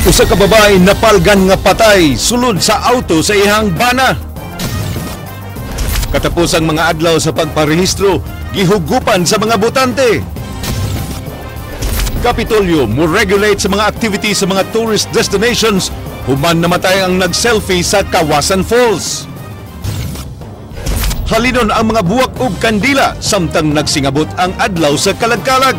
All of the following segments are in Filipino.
Usa ka babae napalgan nga patay sulod sa auto sa ihang bana. Katapos ang mga adlaw sa pagparehistro, gihugupan sa mga botante. Kapitolyo mo regulate sa mga activities sa mga tourist destinations, human namatay ang nag-selfie sa Kawasan Falls. Halinon ang mga buwak ug kandila samtang nagsingabot ang adlaw sa Kalag-Kalag.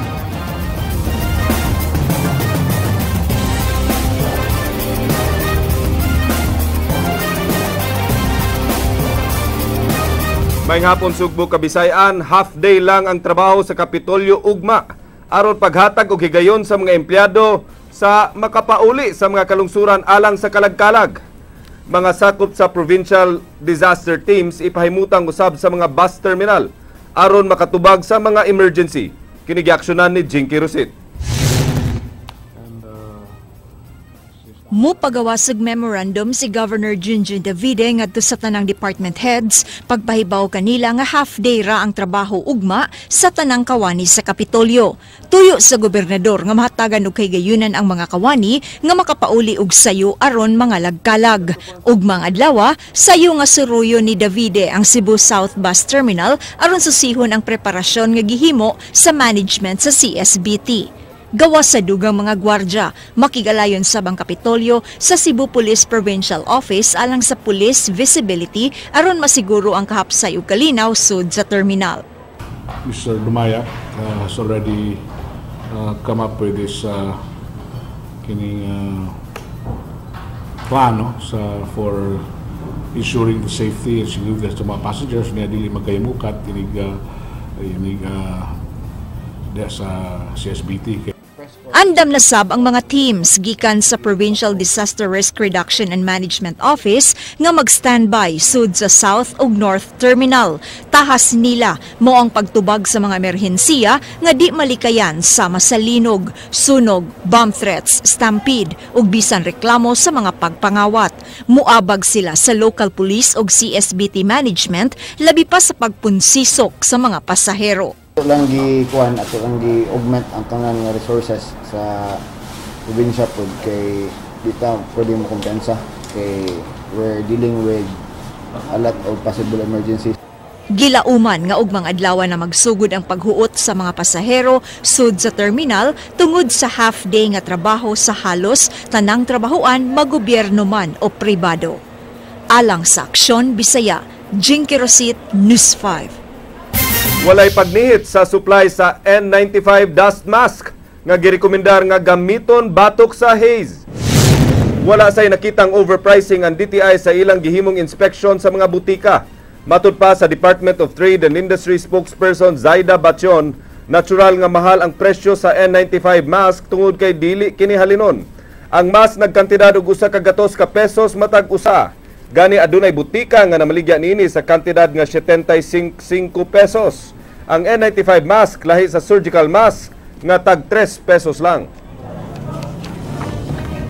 May hapon Sugbo Kabisayan, half day lang ang trabaho sa Kapitolyo ugma aron paghatag og higayon sa mga empleyado sa makapauli sa mga kalungsuran alang sa Kalag-Kalag. Mga sakop sa provincial disaster teams ipahimutang usab sa mga bus terminal aron makatubag sa mga emergency. Kini giaksyonan ni Jinky Rosit. Mupagawa sa memorandum si Governor Junjun Davide ngadto sa tanang department heads pagpahibaw kanila nga half day ra ang trabaho ugma sa tanang kawani sa Kapitolyo. Tuyo sa gobernador nga mahatagan og kahigayunan ang mga kawani nga makapauli og sayo aron mga lagkalag. Ugmang adlaw, sayo nga suruyo ni Davide ang Cebu South Bus Terminal aron susihon ang preparasyon nga gihimo sa management sa CSBT. Gawa sa dugang mga gwardya, makigalayon sa bang Kapitolyo sa Cebu Police Provincial Office alang sa police visibility aron masiguro ang kahapsay ug kalinaw sud sa terminal. Mr. Dumaya has already come up with this plano for ensuring the safety and security sa mga passengers na dili magkahimukat sa CSBT. Andam nasab ang mga teams gikan sa Provincial Disaster Risk Reduction and Management Office nga mag-standby sud sa South ug North Terminal. Tahas nila mo ang pagtubag sa mga emerhensiya nga di malikayan sama sa linog, sunog, bomb threats, stampede ug bisan reklamo sa mga pagpangawat. Muabag sila sa local police ug CSBT management labi pa sa pagpunsisok sa mga pasahero. Ito lang gikuhan at lang gi-augment ang tanan nga resources sa probinsya po kay dito pwede mo kumpensa kay we're dealing with a lot of possible emergencies. Gilauman nga ugmang adlaw na magsugod ang paghuot sa mga pasahero sud sa terminal tungod sa half day nga trabaho sa halos tanang trabahoan magobyerno man o pribado. Alang sa Aksyon Bisaya, Jinky Rosit, News 5. Walay pagnihit sa supply sa N95 dust mask nga girekomendar nga gamiton batok sa haze. Wala say nakitang overpricing ang DTI sa ilang gihimong inspeksyon sa mga butika. Matud pa sa Department of Trade and Industry spokesperson Zaida Batyon, natural nga mahal ang presyo sa N95 mask tungod kay dili kini halinon. Ang mask nagkantidad og usa ka gatos ka pesos matag usa. Gani adunay butika nga namaligya niini sa kantidad nga 75 pesos. Ang N95 mask lahi sa surgical mask nga tag 3 pesos lang.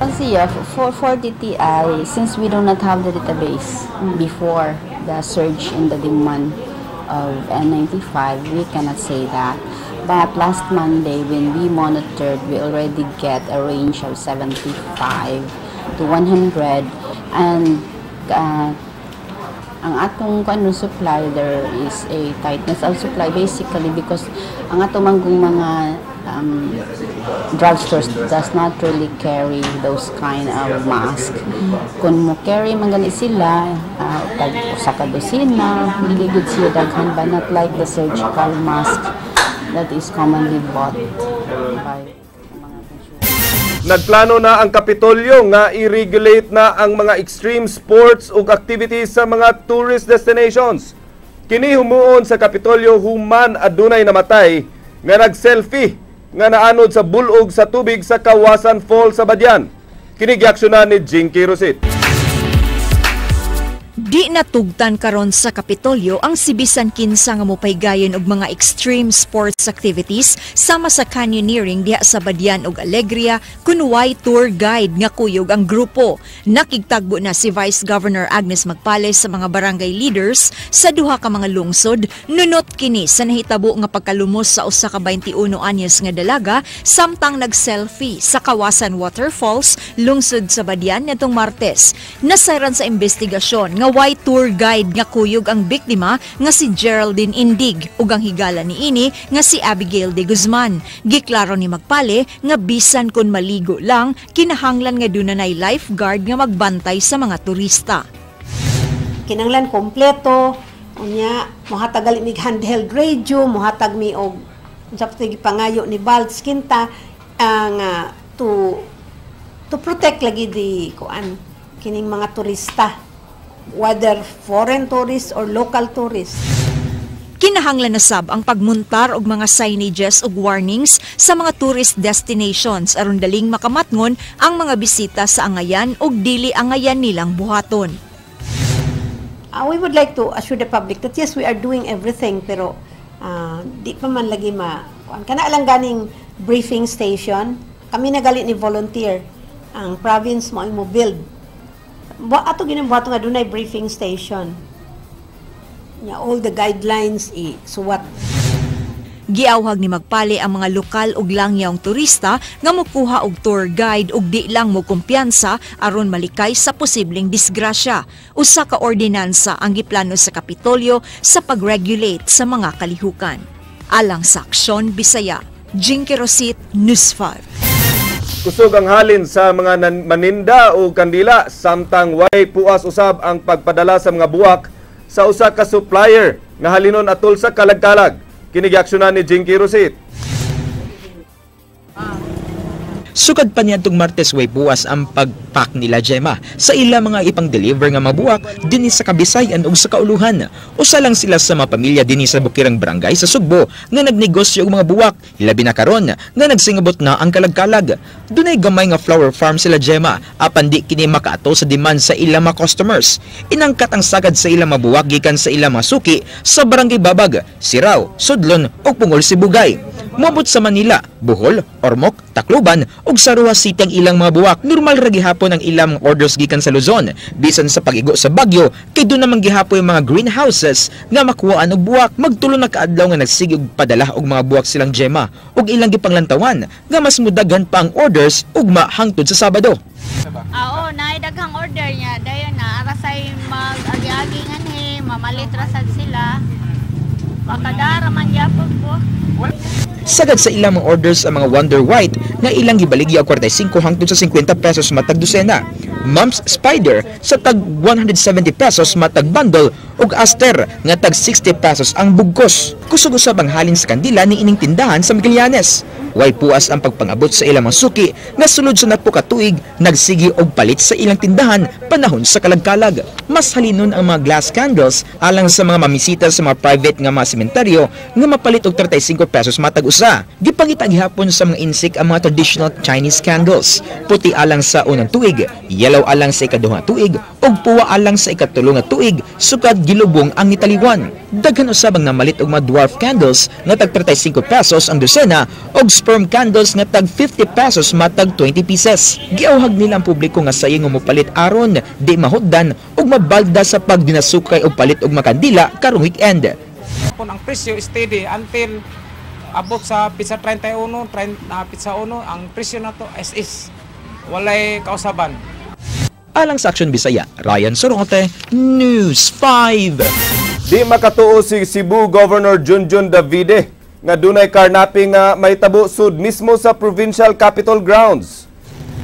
Kasi for DTI, since we do not have the database before the surge in the demand of N95, we cannot say that. But last Monday, when we monitored, we already get a range of 75 to 100, and ang atong supply, there is a tightness of supply basically because ang atong mga drugstores does not really carry those kind of mask. Kung mo carry man gani sila, tag usa ka dosina, dili gud siya daghan, but not like the surgical mask that is commonly bought by Nagplano na ang Kapitolyo nga i-regulate na ang mga extreme sports ug activities sa mga tourist destinations. Kini humuon sa Kapitolyo human adunay namatay nga nag-selfie nga naanod sa bulog sa tubig sa Kawasan Falls sa Badian. Kini giaksyonan ni Jinky Rosit. Di natugtan karon sa Kapitolyo ang sibisan kinsa nga mopaygayon og mga extreme sports activities sama sa canyoneering diha sa Badian ug Alegria kunway tour guide nga kuyog ang grupo. Nakigtagbo na si Vice Governor Agnes Magpales sa mga barangay leaders sa duha ka mga lungsod nunot kini sa nahitabo nga pagkalumos sa usa ka 21 anyos nga dalaga samtang nag-selfie sa Kawasan Waterfalls lungsod sa Badian nitong Martes. Nasayran sa investigasyon nga white tour guide nga kuyog ang biktima nga si Geraldine Indig ug ang higala niini nga si Abigail de Guzman. Giklaro ni Magpale nga bisan kun maligo lang kinahanglan nga dunay lifeguard nga magbantay sa mga turista. Kinahanglan kompleto unya mohatag gali mig handheld radio, mohatag mi og unsa pangayo ni Balts kinta ang to protect lagi di kuan kining mga turista, whether foreign tourists or local tourists. Kinahanglan na sab ang pagmuntar og mga signages ug warnings sa mga tourist destinations aron daling makamatngon ang mga bisita sa angayan ug dili angayan nilang buhaton. We would like to assure the public that yes, we are doing everything pero di pa man lagi kana lang ganing briefing station. Kami nagali ni volunteer ang province mo build. Ato ginambuhato nga dunay briefing station. All the guidelines suwat. Giawhag ni Magpale ang mga lokal ug langyawng turista nga mokuha og tour guide ug di lang mo kumpiyansa aron malikay sa posibleng disgrasya. Usa ka ordinansa ang giplano sa Kapitolyo sa pag-regulate sa mga kalihukan. Alang sa Aksyon Bisaya, Jinky Rosit, News 5. Kusog ang halin sa mga maninda o kandila samtang way puas usab ang pagpadala sa mga buwak sa usa ka supplier nga halinon atol sa kalag-kalag. Kinigiaksyonan ni Jinky Rosit. Sukad pa niadtong Martes way buwas ang pagpack nila Gemma sa ila mga ipang-deliver nga mabuwak dinhi sa Kabisayan ug sa Kauluhan. Usa lang sila sa mga pamilya dinhi sa Bukirang Barangay sa Sugbo nga nagnegosyo og mga buwak, hilabi na karon nga nagsingabot na ang kalag-kalag. Dunay gamay nga flower farm sila Gemma apan di kini makaato sa demand sa ilang mga customers. Inangkat ang sagad sa ilang mabuwak gikan sa ilang mga suki sa Barangay Babag, Siraw, Sudlon ug Pungol Sibugay. Mabot sa Manila, Bohol, Ormoc, Tacloban ug Sarua City ang ilang mga buwak. Normal ra gihapon ang ilang orders gikan sa Luzon. Bisan sa pag-igo sa bagyo, kay doon naman gihapon yung mga greenhouses nga makuhaan og buwak. Magtulo na kaadlaw nga nagsige og padala og mga buwak silang Gemma ug ilang gipanglantawan nga mas mudagan pa ang orders ugma hangtod sa Sabado. Oo, naidaghang order niya. Dayon na arasay mag-agi-agi nga ni mamalit rasad sila. Makadara man gyapon po. Sagad sa ilang mga orders ang mga Wonder White nga ilang gibaligya og 45 hangtod sa 50 pesos matag dosena. Mumps Spider sa tag 170 pesos matag bundle ug Aster nga tag 60 pesos ang bugkos. Kusog usab ang halin sa kandila ni ining tindahan sa Magallanes. Way puas ang pagpangabot sa ilang mga suki nga sulod sa napo ka tuig nagsigi og palit sa ilang tindahan panahon sa kalagkalag. Mas halinon ang mga glass candles alang sa mga mamisita sa mga private nga mga sementeryo nga mapalit og 35 pesos matag usa. Gipangita gihapon sa mga insik ang mga traditional Chinese candles. Puti alang sa unang tuig, yellow alang sa ikaduhang tuig ug puwa alang sa ikatulo nga tuig sukad gilubong ang nitaliwan. Daghan usab ang namalit og mga dwarf candles nga tag 35 pesos ang dosena og sperm candles nga tag 50 pesos matag 20 pieces. Giawhag nila ang publiko nga sayang nga mopalit aron di mahuddan ug mabalda sa pagdinasukay og palit og makandila karong weekend. Ang presyo steady until abot sa pizza 31, pizza 1, ang presyo na to is walay kausaban. Alang sa Aksyon Bisaya, Ryan Sorongote, News 5. Di makatuo si Cebu Governor Junjun Davide nga dunay karnaping nga mahitabo sud mismo sa provincial capital grounds.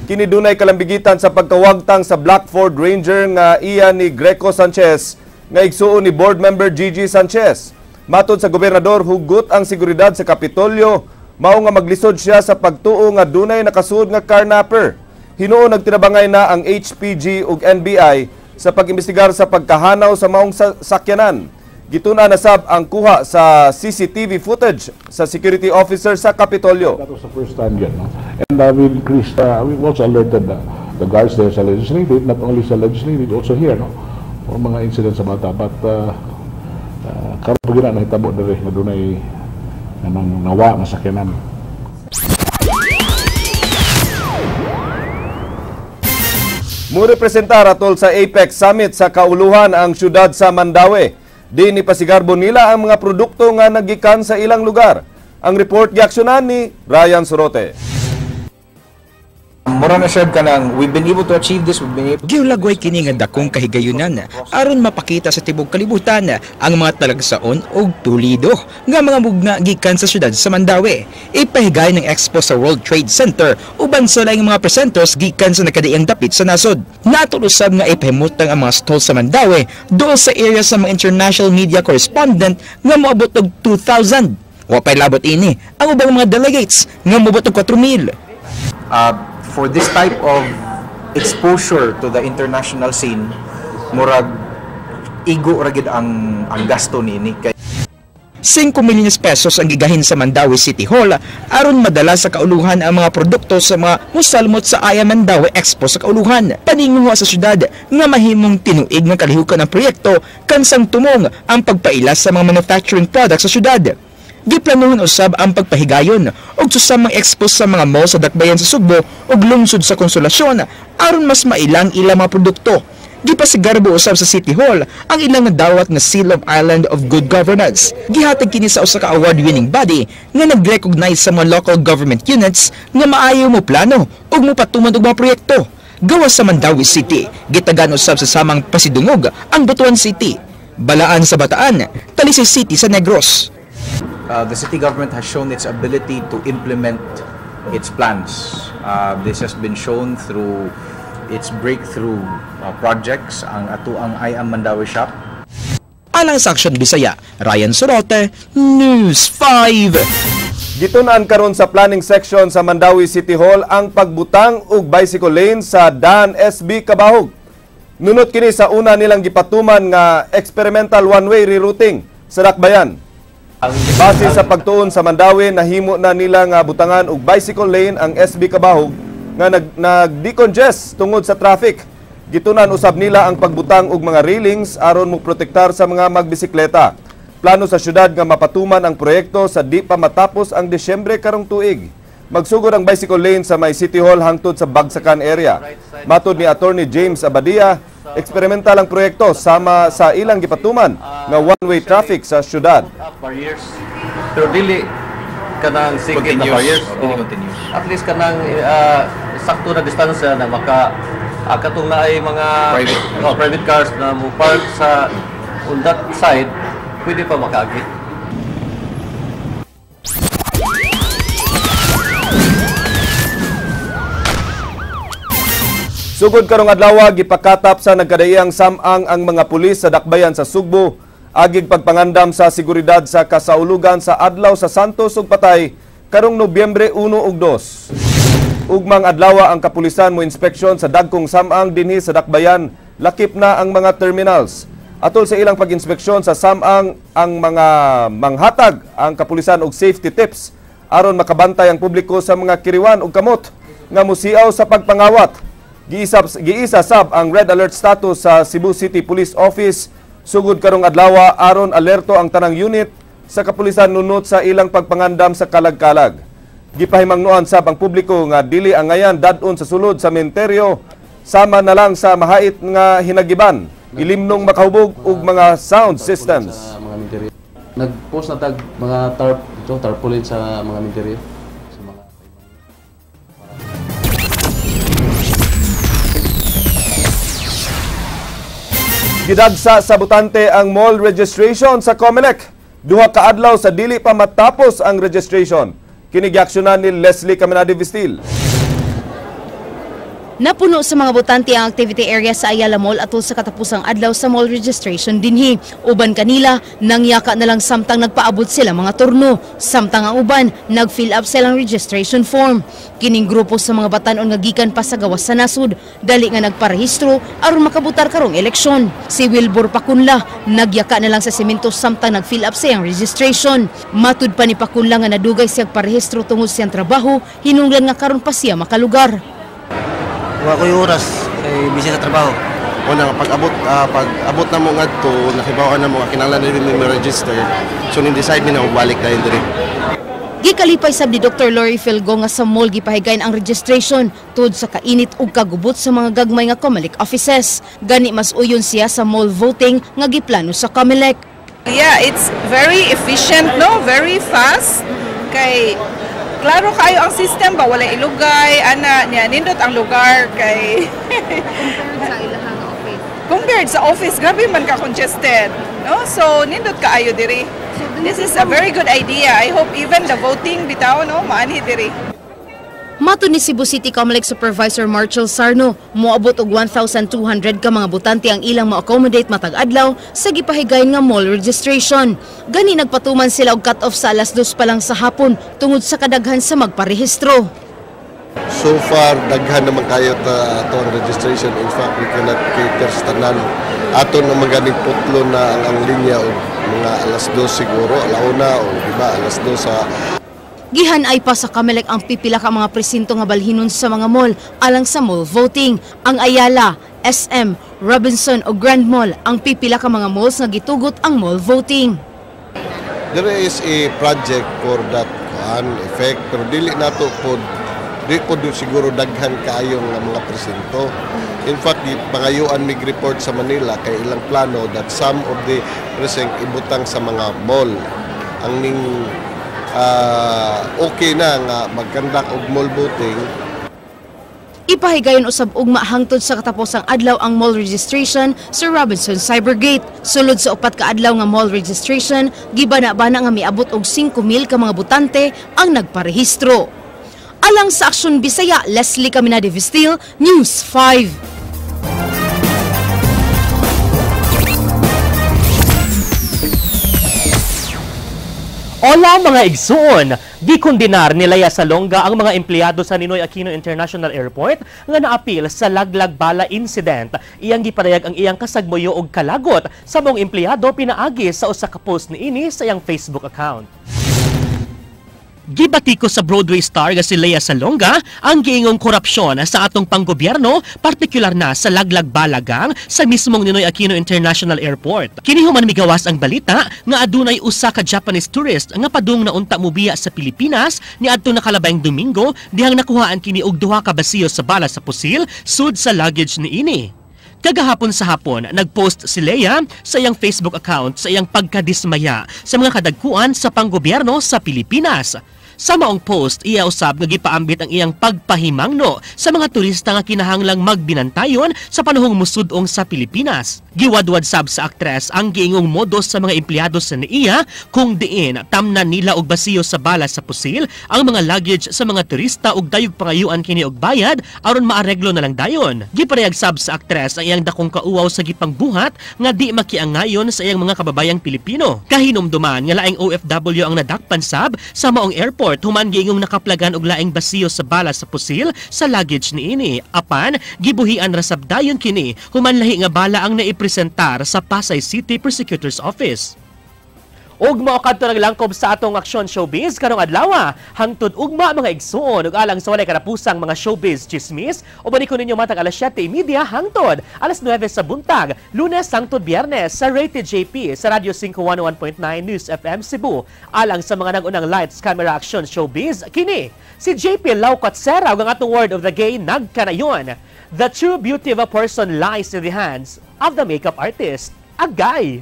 Kini dunay kalambigitan sa pagkawagtang sa Blackford Ranger nga iya ni Greco Sanchez nga igsuon ni board member Gigi Sanchez. Matod sa gobernador, hugot ang seguridad sa Kapitolyo, mao nga maglisod siya sa pagtuo nga dunay nakasuod nga carnapper. Hinuon nagtinabangay na ang HPG ug NBI sa pag-imbestigar sa pagkahanaw sa maong sakyanan. Gituna na sab ang kuha sa CCTV footage sa security officer sa Kapitolyo. That was the first time yet, no? And we increased, we also alerted the guards there sa legislative, not only sa legislative, also here, no? o mga incident sa bata. But karon pa gina nahitabo diri nga dunay nang nawa nga sakyanan. Murepresentar atol sa APEC Summit sa kauluhan ang syudad sa Mandaue. Di ni pasigarbo nila ang mga produkto nga nagikan sa ilang lugar. Ang report giaksyonan ni Ryan Sorote. Mura na sab kanang we've been able to achieve this, we've been able giulagway kini nga dakong kahigayunan aron mapakita sa tibok kalibutan ang mga talagsaon og tulido nga mga mugna gikan sa syudad sa Mandaue. Ipahigay ng expo sa World Trade Center uban sa laing mga presenters gikan sa nakadiang dapit sa nasod. Natulusab nga ipahimutang ang mga stall sa Mandaue do sa area sa mga international media correspondent nga moabot og 2,000. Wa pay labot ini ang ubang mga delegates nga moabot og 4,000. For this type of exposure to the international scene, murag igo ra gid ang gasto niini. 5 milyon pesos ang gigahin sa Mandaue City Hall aron madala sa kauluhan ang mga produkto sa mga musalmot sa Aya Mandaue Expo sa kauluhan. Paninguha sa syudad nga mahimong tinuig nga kalihukan ang proyekto kansang tumong ang pagpailas sa mga manufacturing products sa syudad. Giplanuhan usab ang pagpahigayon og susamang expo sa mga mall sa dakbayan sa Sugbo ug lungsod sa Konsolasyon aron mas mailang ilang mga produkto. Gipasigarbo usab sa City Hall ang ilang nadawat nga Seal of Island of Good Governance. Gihatag kini sa usa ka award-winning body nga nag-recognize sa mga local government units nga maayo mo plano ug mopatuman og mga proyekto. Gawas sa Mandaue City, gitagan usab sa samang pasidungog ang Butuan City, Balaan sa Bataan, Talisay City sa Negros. The city government has shown its ability to implement its plans. This has been shown through its breakthrough projects, ang atuang I-Am Mandaue Shop. Alang sa Aksyon Bisaya, Ryan Sorote, News 5. Gitunan karon sa planning section sa Mandaue City Hall ang pagbutang og bicycle lane sa Dan SB Kabahog. Nunot kini sa una nilang gipatuman nga experimental one-way rerouting sa Dakbayan. Base sa pagtuon sa Mandaue, nahimo na nila nga butangan og bicycle lane ang SB Kabahog nga nag-decongest tungod sa traffic. Gitunan usab nila ang pagbutang og mga railings aron mo protektar sa mga magbisikleta. Plano sa syudad nga mapatuman ang proyekto sa di pa matapos ang Disyembre karong tuig. Magsugod ang bicycle lane sa may City Hall hangtod sa Bagsakan area. Matud ni Attorney James Abadia, eksperimental ang proyekto sama sa ilang gipatuman nga one-way traffic sa syudad. Pero dili kanang sige na barriers, at least kanang sakto na distansya na maka katong na ay mga private cars na mo park sa on that side, pwede pa makaagi. Sugod karong adlaw gipakatap sa nagkadaiyang samang ang mga pulis sa Dakbayan sa Sugbo agig pagpangandam sa seguridad sa kasaulugan sa adlaw sa Santos ug Patay karong Nobyembre 1 ug 2. Ugmang adlaw ang kapulisan mo inspeksyon sa dagkong samang dinhi sa Dakbayan, lakip na ang mga terminals. Atol sa ilang pag-inspeksyon sa samang ang mga manghatag ang kapulisan og safety tips aron makabantay ang publiko sa mga kiriwan ug kamot nga musiaw sa pagpangawat. Giisa sab ang red alert status sa Cebu City Police Office sugod karong adlaw aron alerto ang tanang unit sa kapulisan nunot sa ilang pagpangandam sa kalag-kalag. Gipahimangnuan sab ang publiko nga dili angayan dadon sa sulod sa sementeryo sama na lang sa mahait nga hinagiban, ilimnong makahubog ug mga sound systems. Nag-post na tag mga tarpaulin sa mga minteryo. Gidagsa sa butante ang mall registration sa COMELEC. Duha ka adlaw sa dili pa matapos ang registration. Kini giaksyonan ni Leslie Caminade Vistil. Napuno sa mga botante ang activity area sa Ayala Mall atol sa katapusang adlaw sa mall registration dinhi. Uban kanila, nangyaka na lang samtang nagpaabot sila mga turno. Samtang ang uban, nag-fill up silang registration form. Kining grupo sa mga batanon nga gikan pa sa gawas sa nasud, dali nga nagparehistro aron makabutar karong eleksyon. Si Wilbur Pacunla, nagyaka na lang sa semento samtang nag-fill up siyang registration. Matud pa ni Pacunla nga nadugay siyang parehistro tungod siyang trabaho, hinunglan nga karon pa siya makalugar. Wala ko yung oras, busy sa trabaho. Una, pag-abot na mo ngadto, nakibawa na mo nga kinahanglan din mo register. So ni-decide mi na balik dahil diri. Gikalipay sab ni Dr. Lori Filgo nga sa mall gipahigayon ang registration tungod sa kainit ug kagubot sa mga gagmay nga COMELEC offices. Gani mas uyon siya sa mall voting nga giplano sa COMELEC. Yeah, it's very efficient, no? Very fast. Kay klaro kayo ang system ba wala ilugay ana niya nindot ang lugar kay compared sa office grabe man ka congested, no? So nindot kaayo diri. This is a very good idea. I hope even the voting bitaw no maanhi diri. Mato ni Cebu City COMELEC Supervisor Marshall Sarno, moabot og 1,200 ka mga butante ang ilang ma-accommodate matag adlaw sa gipahigayon nga mall registration. Gani nagpatuman sila og cut-off sa alas 2 pa lang sa hapon tungod sa kadaghan sa magparehistro. So far, daghan naman kayo ito ang registration. In fact, we cannot cater sa tanan. Ato na maganing putlo na ang linya o mga alas 2 siguro, alauna o diba, alas 2 sa... Gihanay pa sa COMELEC ang pipila ka mga presinto nga balhinon sa mga mall alang sa mall voting. Ang Ayala, SM, Robinson o Grand Mall ang pipila ka mga malls nga gitugot ang mall voting. There is a project for that effect pero dili nato po siguro daghan kayo nga mga presinto. In fact, pangayuan mig report sa Manila kay ilang plano that some of the precinct ibutang sa mga mall. Ang ning okay na nga mag-conduct og mall voting. Ipahigayon usab ugma hangtod sa katapos ang adlaw ang mall registration sa Robinson Cybergate. Sulod sa upat ka adlaw nga mall registration, gibana-bana nga miabot og 5,000 ka mga butante ang nagparehistro. Alang sa Aksyon Bisaya, Leslie Camina de Vistil, News 5. Ola mga igsuon, gikondenar ni Lea Salonga ang mga empleyado sa Ninoy Aquino International Airport nga naapil sa laglag bala incident. Iyang giparayag ang iyang kasagmoyo og kalagot sa mga empleyado pinaagi sa usa ka post niini sa iyang Facebook account. Gibatiko sa Broadway star nga si Lea Salonga ang giingong korupsyon sa atong panggobyerno, partikular na sa laglag balagang sa mismong Ninoy Aquino International Airport. Kini human migawas ang balita nga adunay usa ka Japanese tourist nga padung na unta mobiya sa Pilipinas niadto na kalabayng Domingo dihang nakuhaan kini og 2 ka basiyo sa bala sa pusil sud sa luggage niini. Kagahapon sa hapon, nagpost si Lea sa iyang Facebook account sa iyang pagkadismaya sa mga kadagkuan sa panggobyerno sa Pilipinas. Sa maong post, iya usab nga gipaambit ang iyang pagpahimangno sa mga turista nga kinahanglang magbinantayon sa panahong musudong sa Pilipinas. Giwadwad sab sa aktres ang giingong modos sa mga empleyado sa niya kung diin tamnan nila og basiyo sa bala sa pusil ang mga luggage sa mga turista ug dayog pangayuan kini og bayad aron maareglo na lang dayon. Giparehag sab sa aktres ang iyang dakong kauaw sa gipangbuhat nga di makiangayon sa iyang mga kababayang Pilipino. Kahinumduman nga laing OFW ang nadakpan sab sa maong airport human giingong nakaplagan og laing basiyo sa bala sa pusil sa luggage niini. Apan gibuhian ra sab dayon kini human lahi nga bala ang naipresentar sa Pasay City Prosecutor's Office. Og mao kadto naglangkob sa atong Aksyon Showbiz karong adlaw, hangtod ugma mga igsuon ug alang sa walay karapusang mga showbiz chismis, uban ko ninyo matag alas 7:30 hangtod alas 9 sa buntag, Lunes hangtod Biyernes sa Rated JP sa Radio 511.9 News FM Cebu. Alang sa mga nag-unang lights camera action showbiz, kini si JP Laucatsera ug ang atong word of the day nagkanayon. The true beauty of a person lies in the hands of the makeup artist. Agay!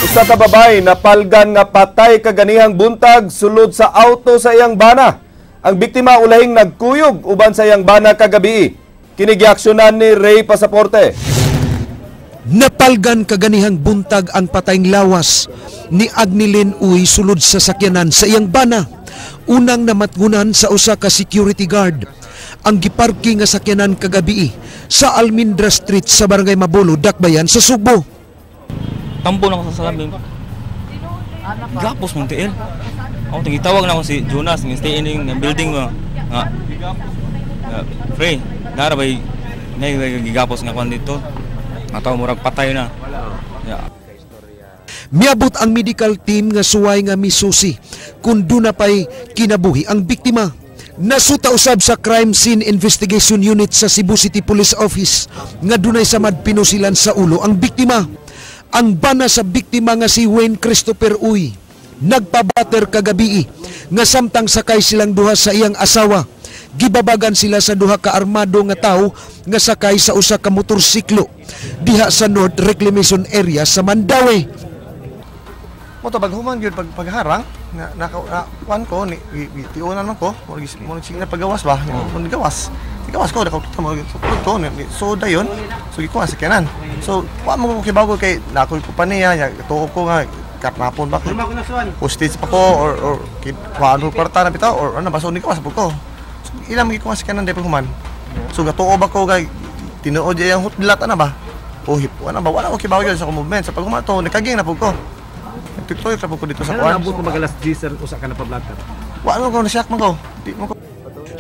Usa ka babay napalgan nga patay kaganihang buntag sulod sa auto sa iyang bana. Ang biktima ulahing nagkuyog uban sa iyang bana kagabi. Kini giaksyonan ni Ray Pasaporte. Napalgan kaganihang buntag ang patayng lawas ni Agnilin Uy sulod sa sakyanan sa iyang bana. Unang namatngunan sa usa ka security guard. Ang giparking nga sakyanan kagabi sa Almindra Street sa Barangay Mabulo, Dakbayan sa Subo. Tambo na ako sa salamin. Gapos mong tiil. Ako tingitawag na ako si Jonas, ng stay in yung building mo. Frey, narabay, may gigapos nga kwan dito. Ataw murag patay na. Miabot ang medical team nga suway nga misusi kung doon na pa'y kinabuhi ang biktima. Nasuta usab sa Crime Scene Investigation Unit sa Cebu City Police Office nga dunay samad pinusilan sa ulo ang biktima. Ang bana sa biktima nga si Wayne Christopher Uy nagpabater kagabi nga samtang sakay silang duha sa iyang asawa. Gibabagan sila sa duha ka armado nga tao nga sakay sa usa ka motorsiklo diha sa North Reclamation Area sa Mandaue. Mo to baghuman gyud pagharang na kuan ko ni tiunan man ko mo sige na pagawas ba mo gawas ko da ko so dayon so gikuha sa kanan so wa mo ko kibago kay nakoy ko pa niya tuo ko nga katnapon ba ko hostage pa ko or kuano kwarta na bitaw or ano ba so ni gawas po ko so ilang gikuha sa kanan dai paghuman so gatuo ba ko kay tinuod yang hutlat ana ba o hip ana ba wala ko kibago sa movement sa paghuman to nakaging na po ko Tiktoy tra ko dito sa kuan. Nabot mo magalas diesel usa ka na pa-blatter. Wa ano ko na siyak man ko. Di mo ko.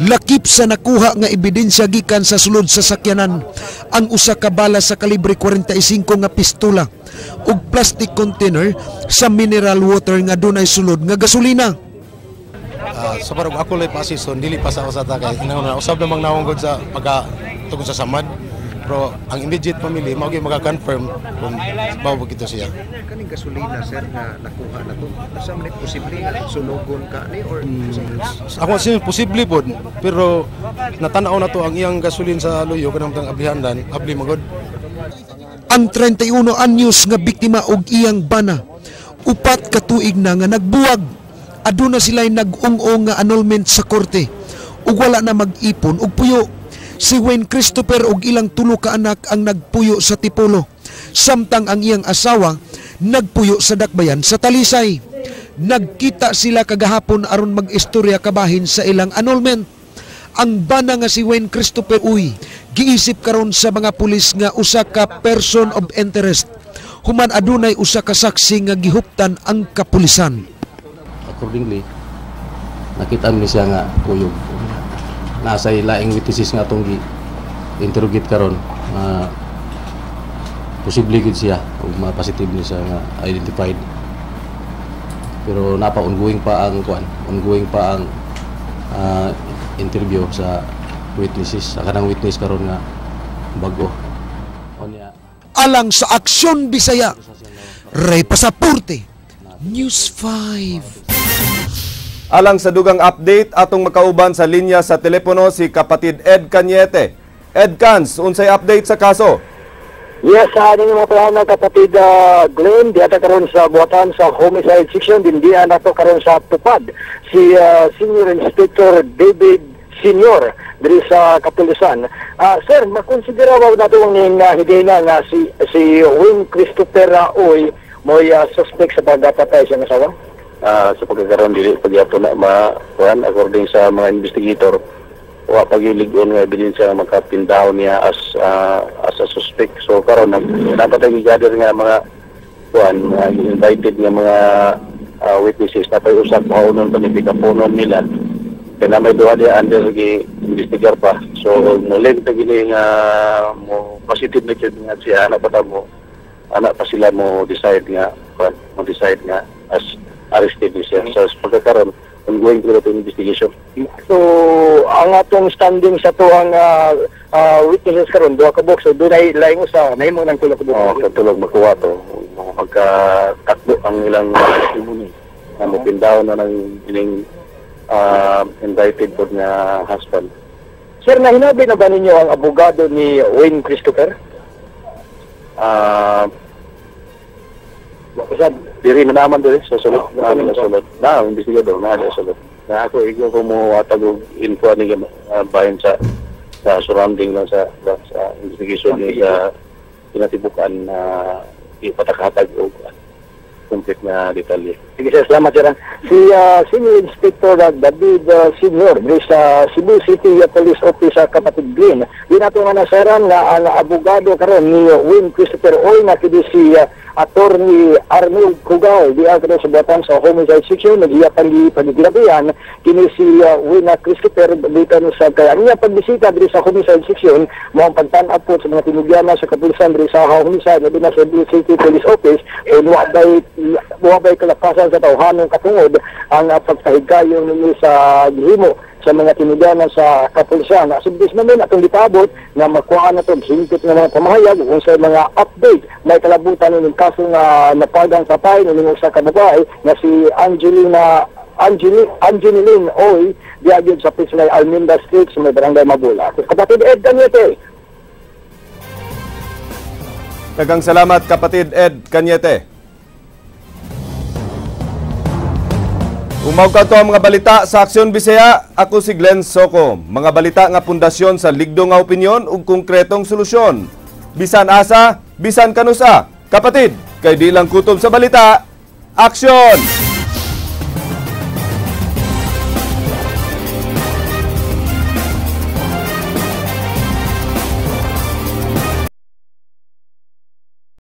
Lakip sa nakuha nga ebidensya gikan sa sulod sa sakyanan ang usa ka bala sa kalibre 45 nga pistola ug plastic container sa mineral water nga dunay sulod nga gasolina. Sa parang ako lay pasison dili pa sa usa ta kay inauna usab namang nawong sa pagka tungod sa samad. Pero ang immediate family mao gyud maka-confirm kung bawo gito siya. Kaning gasolina sir nga nakuha na to. Asa man posible sulogon ka ni or ako sin posible pod pero natanaw na to ang iyang gasolin sa luyo kanang ablihandan abli magod. Ang 31 anyos nga biktima og iyang bana upat ka tuig na nga nagbuwag. Aduna sila'y nag-ung-ong nga annulment sa korte ug wala na mag-ipon og puyo. Si Wayne Christopher og ilang tulo ka anak ang nagpuyo sa Tipolo, samtang ang iyang asawa nagpuyo sa Dakbayan sa Talisay. Nagkita sila kagahapon aron mag-istorya kabahin sa ilang annulment. Ang bana nga si Wayne Christopher Uy giisip karon sa mga pulis nga usa ka person of interest. Human adunay usa ka saksi nga gihuptan ang kapulisan. Accordingly, nakita ni siya nga kuyog. Nasa laing witnesses nga itong interrogate karon posible gid siya ug positive ni siya nga identified pero napa ongoing pa ang interview sa witnesses sa kanang witness karon nga bago alang sa Aksyon Bisaya Ray Pasaporte News 5. Alang sa dugang update, atong makauban sa linya sa telepono si kapatid Ed Cañete. Ed Cans, unsay update sa kaso? Yes, ano nga pala na kapatid Glenn, di ata karon sa buhatan sa homicide section, hindi na to karon sa tupad. Si Senior Inspector David Senior diri sa Kapulisan. Sir, makonsidera ba na ito ang hidena nga si Wayne Christopher Uy mo'y suspect sa pagkapatay siya ng asawa? Sa pagkakaroon dili pagyato na makuhan according sa mga investigator wa pagilig-on nga ebidensya nga makapindaw niya as a suspect so karon napatay gather nga mga kuan invited nga mga witnesses na pay usab paunon pa ni pikaponon nila kaya may duha dia under gi-investigar pa so naleng ta gini nga mo positive na jud nga siya anak pa sila mo decide nga as arrested siya. So, pagkakaroon, ongoing po ito investigation. So, ang atong standing sa to ang witnesses karon duha ka box, so doon ay laing usa, nahimo ng tulog ka box. Katulog makuha to. Magkatakbo ang ilang testimony. Mapindaw na ng ining indicted po na husband. Sir, nahinabi na ba ninyo ang abogado ni Wayne Christopher? Diri na naman diri sa sulod. Na investigador na sa sulod. Na ako ikaw ko mo atag og info ni bahin sa surrounding lang sa investigation ni kinatibukan na ipatakhatag og complete na detalye. Sige sir, salamat sir. Si Senior Inspector David Senior diri sa Cebu City Police Office sa kapatid Glenn. Di nato nga nasaran nga ang abogado karon ni Wayne Christopher Uy na kidi si Attorney Arnold Kugal di ako sa buhatan sa homicide section nagiya pagigirabihan kini si Wayne Christopher dito sa kaya niya pagbisita diri sa homicide section mo ang pagtan-aw po sa mga tinugyanan sa kapulisan diri sa homicide na sa Cebu City Police Office wa bay buhabay kalapasan sa tawhanong katungod ang pagpahigayong ninyo sa gihimo sa mga tiniganan sa kapulisan. Asubdis namin atong gitabot na makuhaan na itong hingkit ng mga pamahayag kung sa mga update may kalabutan ng kaso nga napagang patay ng sa kababae na si Angeline Oy diagid sa Pislay Alminda Street sa may barangay Mabula. Kapatid Ed Cañete. Daghang salamat kapatid Ed Cañete. Umaw ka to ang mga balita sa Aksyon Bisaya. Ako si Glenn Soco. Mga balita nga pundasyon sa ligdo nga opinyon ug konkretong solusyon. Bisan asa, bisan kanusa. Kapatid, kay di lang kutob sa balita. Aksyon!